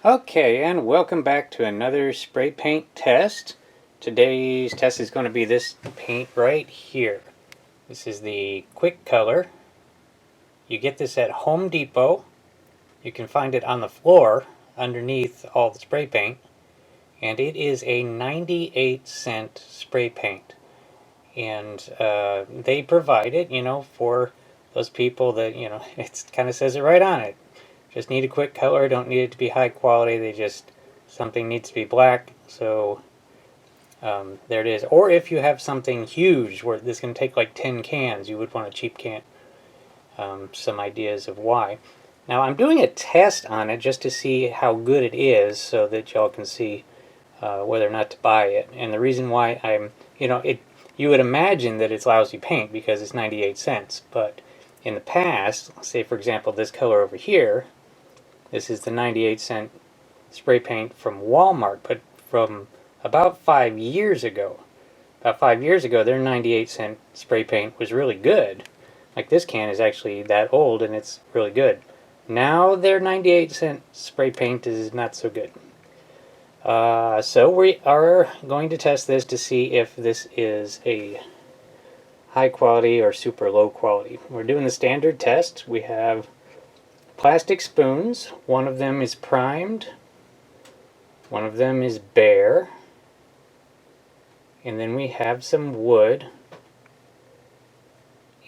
Okay, and welcome back to another spray paint test. Today's test is going to be this paint right here. This is the Quick Color. You get this at Home Depot. You can find it on the floor underneath all the spray paint. And it is a 98-cent spray paint. And they provide it, for those people that, it kind of says it right on it. Just need a quick color, don't need it to be high quality, something needs to be black, so there it is. Or if you have something huge where this can take like 10 cans, you would want a cheap can. Some ideas of why. Now I'm doing a test on it just to see how good it is so that y'all can see whether or not to buy it. And the reason why you would imagine that it's lousy paint because it's 98 cents, but in the past, say for example this color over here, this is the 98-cent spray paint from Walmart, but from about 5 years ago. About 5 years ago, their 98-cent spray paint was really good. Like this can is actually that old and it's really good. Now their 98-cent spray paint is not so good. So we are going to test this to see if this is a high quality or super low quality. We're doing the standard test. We have plastic spoons. One of them is primed, one of them is bare, and then we have some wood.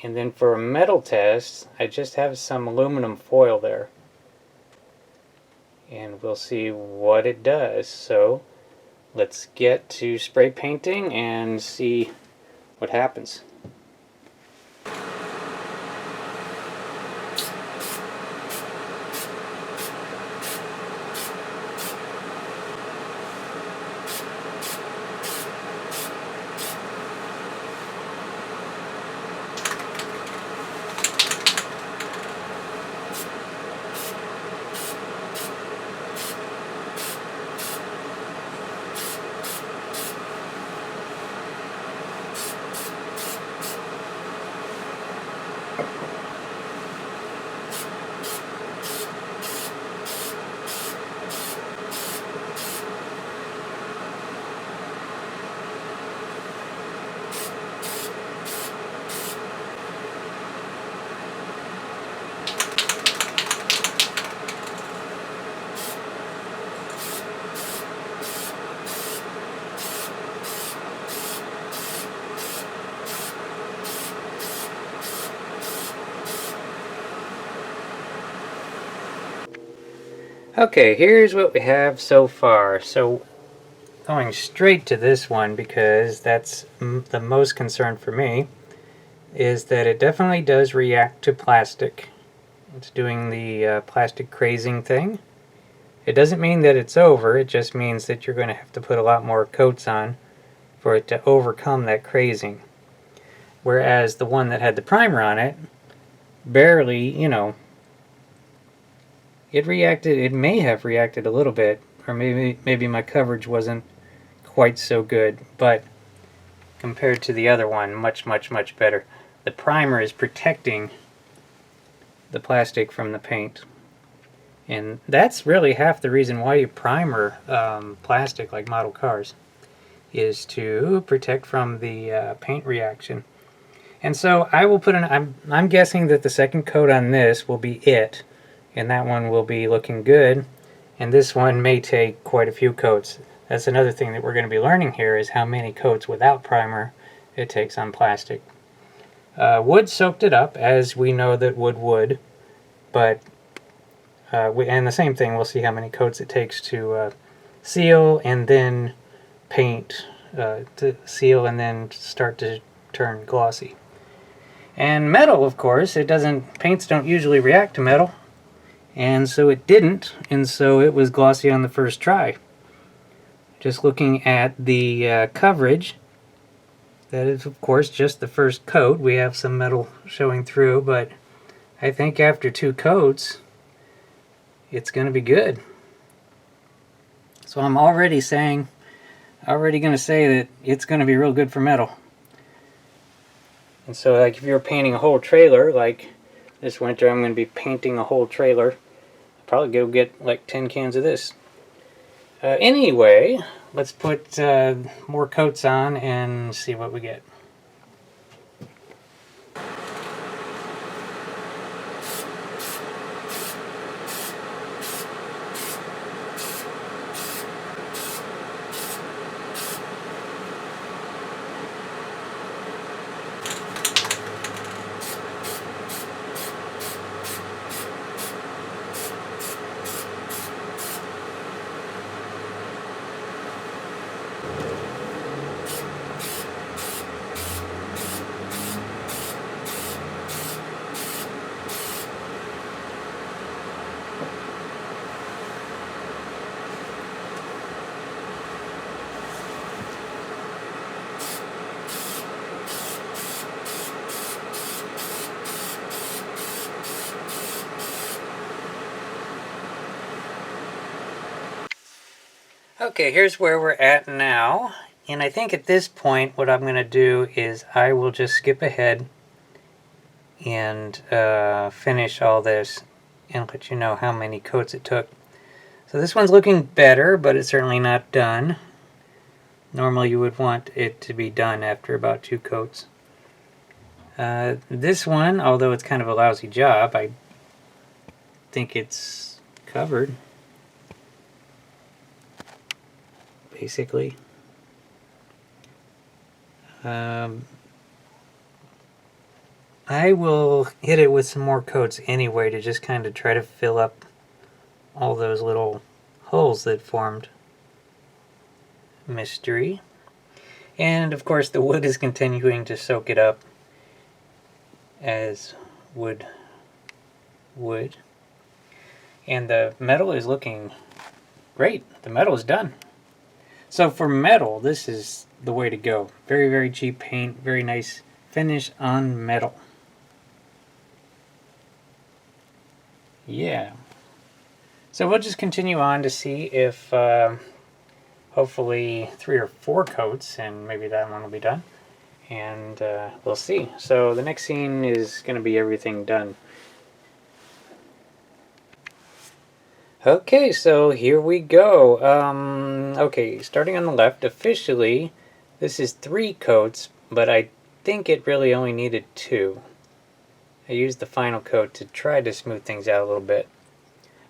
And then for a metal test, I just have some aluminum foil there. And we'll see what it does. So let's get to spray painting and see what happens. Okay, here's what we have so far. So going straight to this one because that's the most concern for me, is that it definitely does react to plastic. It's doing the plastic crazing thing. It doesn't mean that it's over, it just means that you're going to have to put a lot more coats on for it to overcome that crazing. Whereas the one that had the primer on it, barely, it may have reacted a little bit, or maybe my coverage wasn't quite so good, but compared to the other one, much better. The primer is protecting the plastic from the paint, and that's really half the reason why you primer plastic like model cars, is to protect from the paint reaction. And so I will put I'm guessing that the second coat on this will be it, and that one will be looking good, and this one may take quite a few coats. That's another thing that we're going to be learning here, is how many coats without primer it takes on plastic. Wood soaked it up, as we know that wood would, but and the same thing, we'll see how many coats it takes to seal and then paint, to seal and then start to turn glossy. And metal, of course, paints don't usually react to metal, and so it didn't, and so it was glossy on the first try. Just looking at the coverage, that is of course just the first coat. We have some metal showing through, but I think after 2 coats it's going to be good. So I'm already going to say that it's going to be real good for metal. And so like if you're painting a whole trailer, like this winter I'm going to be painting a whole trailer, I'll probably go get like 10 cans of this. Anyway, let's put more coats on and see what we get. Okay, here's where we're at now. And I think at this point what I'm going to do is I will just skip ahead and finish all this and let you know how many coats it took. So this one's looking better, but it's certainly not done. Normally you would want it to be done after about 2 coats. This one, although it's kind of a lousy job, I think it's covered. Basically. I will hit it with some more coats anyway to just kind of try to fill up all those little holes that formed. Mystery. And of course the wood is continuing to soak it up as wood would. And the metal is looking great. The metal is done. So for metal, this is the way to go. Very, very cheap paint. Very nice finish on metal. Yeah. So we'll just continue on to see if hopefully 3 or 4 coats, and maybe that one will be done. And we'll see. So the next scene is going to be everything done. Okay, so here we go. Okay, starting on the left, officially, this is 3 coats, but I think it really only needed 2. I used the final coat to try to smooth things out a little bit.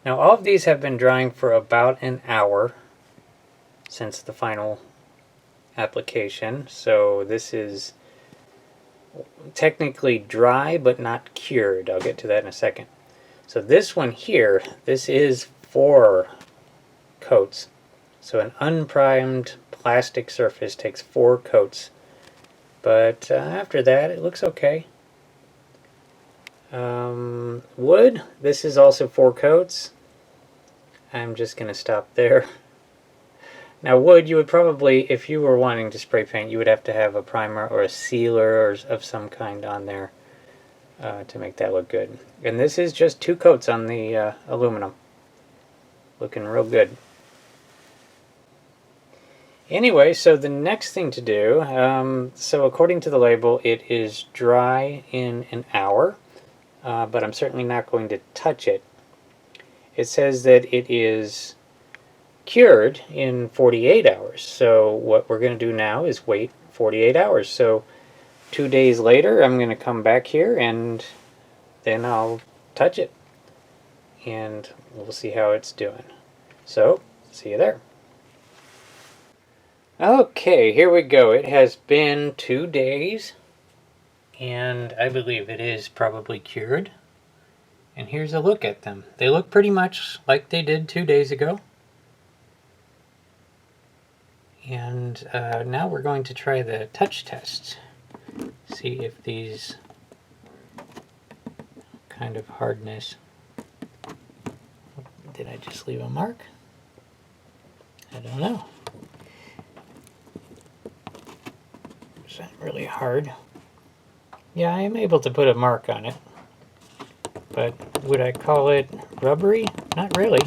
Now, all of these have been drying for about an hour since the final application, so this is technically dry, but not cured. I'll get to that in a second. So this one here, this is 4 coats. So an unprimed plastic surface takes 4 coats. But after that, it looks okay. Wood, this is also 4 coats. I'm just going to stop there. Now wood, you would probably, if you were wanting to spray paint, you would have to have a primer or a sealer or of some kind on there to make that look good. And this is just 2 coats on the aluminum. Looking real good. Anyway, so the next thing to do, so according to the label, it is dry in an hour, but I'm certainly not going to touch it. It says that it is cured in 48 hours. So what we're going to do now is wait 48 hours. So 2 days later, I'm going to come back here and then I'll touch it. And we'll see how it's doing. So, see you there. Okay, here we go. It has been 2 days, and I believe it is probably cured. And here's a look at them. They look pretty much like they did 2 days ago. And now we're going to try the touch test. See if these kind of hardness. Did I just leave a mark? I don't know. Is that really hard? Yeah, I am able to put a mark on it. But would I call it rubbery? Not really.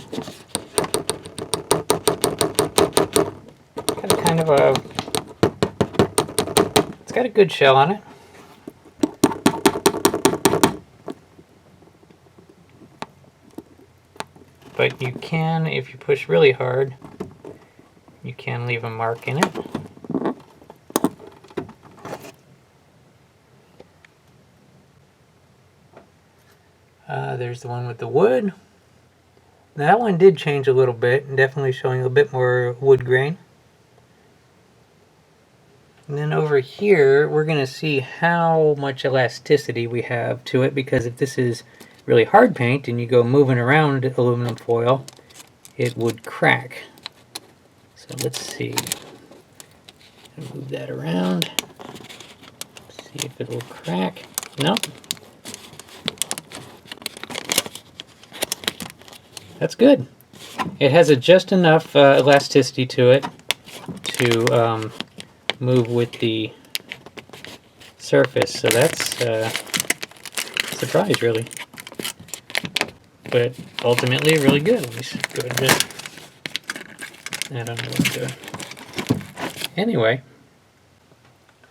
Got a kind of a... It's got a good shell on it. But you can, if you push really hard, You can leave a mark in it. There's the one with the wood. That one did change a little bit, definitely showing a bit more wood grain. And then over here, we're going to see how much elasticity we have to it, because if this is really hard paint and you go moving around aluminum foil, it would crack. So let's see. Move that around. See if it'll crack. Nope. That's good. It has just enough elasticity to it to move with the surface. So that's a surprise, really. But ultimately, really good. Let me just go ahead and I don't know what I'm doing. Anyway,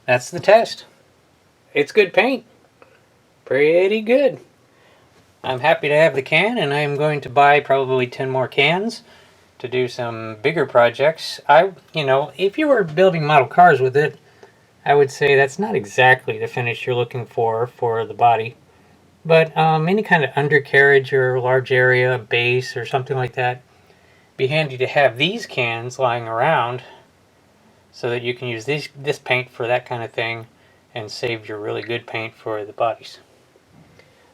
that's the test. It's good paint. Pretty good. I'm happy to have the can, and I am going to buy probably 10 more cans to do some bigger projects. If you were building model cars with it, I would say that's not exactly the finish you're looking for the body. But any kind of undercarriage or large area, base or something like that, be handy to have these cans lying around so that you can use this paint for that kind of thing and save your really good paint for the bodies.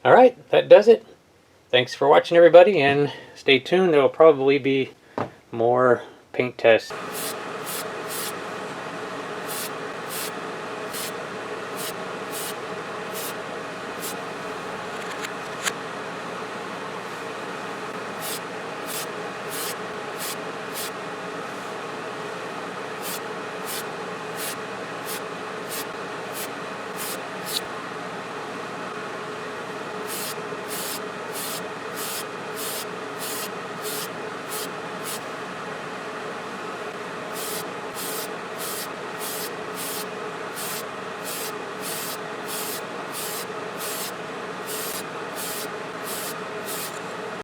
Alright, that does it. Thanks for watching, everybody, and stay tuned. There will probably be more paint tests.